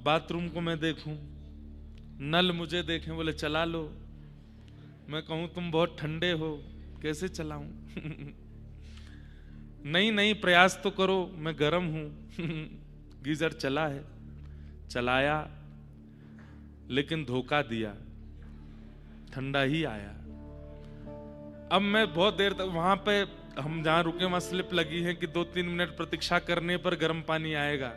Bathroom को मैं देखूं, नल मुझे देखें, बोले चला लो। मैं कहूं तुम बहुत ठंडे हो, कैसे चलाऊं? नहीं नहीं, प्रयास तो करो, मैं गर्म हूं। गीजर चला है, चलाया, लेकिन धोखा दिया, ठंडा ही आया। अब मैं बहुत देर तक वहां पे, हम जहां रुके वहां स्लिप लगी है कि 2-3 मिनट प्रतीक्षा करने पर गर्म पानी आएगा।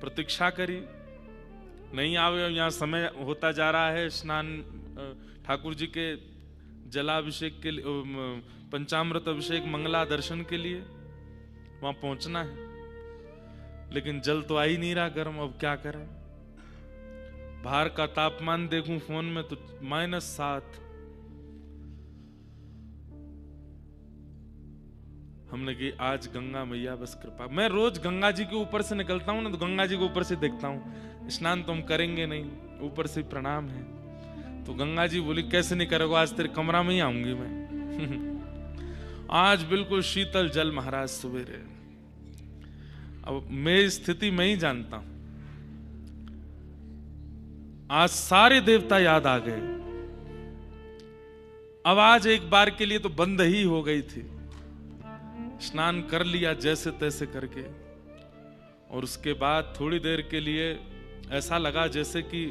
प्रतीक्षा करी, नहीं आवे। यहाँ समय होता जा रहा है स्नान, ठाकुर जी के जलाभिषेक के लिए, पंचामृत अभिषेक मंगला दर्शन के लिए वहां पहुंचना है, लेकिन जल तो आ ही नहीं रहा गर्म। अब क्या करें? बाहर का तापमान देखूं फोन में तो -7। हमने की आज गंगा मैया बस कृपा। मैं रोज गंगा जी के ऊपर से निकलता हूं ना, तो गंगा जी के ऊपर से देखता हूं। स्नान तो हम करेंगे नहीं, ऊपर से प्रणाम है। तो गंगा जी बोली कैसे नहीं करोगे, आज तेरे कमरा में ही आऊंगी मैं। आज बिल्कुल शीतल जल महाराज सवेरे। अब मेरी स्थिति मैं ही जानता हूं। आज सारे देवता याद आ गए। अब आज एक बार के लिए तो बंद ही हो गई थी। स्नान कर लिया जैसे तैसे करके, और उसके बाद थोड़ी देर के लिए ऐसा लगा जैसे कि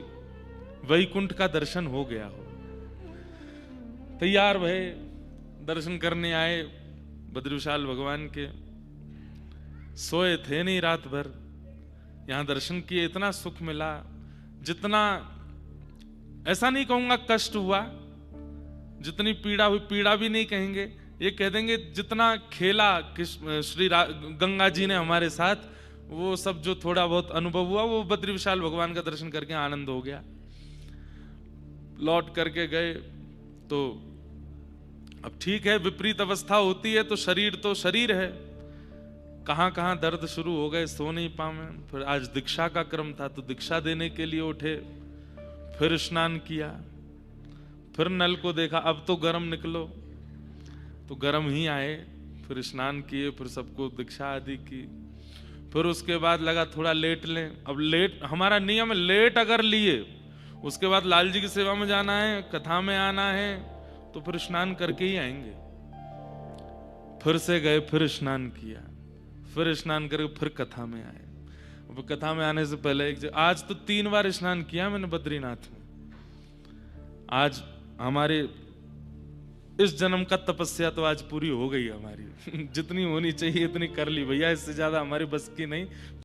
वैकुंठ का दर्शन हो गया हो। तैयार भये, दर्शन करने आए बद्री विशाल भगवान के। सोए थे नहीं रात भर, यहां दर्शन किए, इतना सुख मिला, जितना ऐसा नहीं कहूंगा कष्ट हुआ, जितनी पीड़ा हुई, पीड़ा भी नहीं कहेंगे, ये कह देंगे जितना खेला श्री गंगा जी ने हमारे साथ, वो सब जो थोड़ा बहुत अनुभव हुआ, वो बद्री विशाल भगवान का दर्शन करके आनंद हो गया। लौट करके गए तो अब ठीक है, विपरीत अवस्था होती है तो शरीर है, कहां कहां दर्द शुरू हो गए, सो नहीं पाए। फिर आज दीक्षा का क्रम था तो दीक्षा देने के लिए उठे, फिर स्नान किया, फिर नल को देखा, अब तो गर्म निकलो, तो गर्म ही आए। फिर स्नान किए, फिर सबको दीक्षा आदि की। फिर उसके बाद लगा थोड़ा लेट लें। अब लेट, हमारा नियम है, लेट अगर लिए उसके बाद लाल जी की सेवा में जाना है, कथा में आना है, तो फिर स्नान करके ही आएंगे। फिर से गए, फिर स्नान किया, फिर स्नान करके फिर कथा में आए। कथा में आने से पहले आज तो 3 बार स्नान किया मैंने बद्रीनाथ में। आज हमारे इस जन्म का तपस्या तो आज पूरी हो गई हमारी। जितनी होनी चाहिए इतनी कर ली भैया, इससे ज्यादा हमारी बस की नहीं।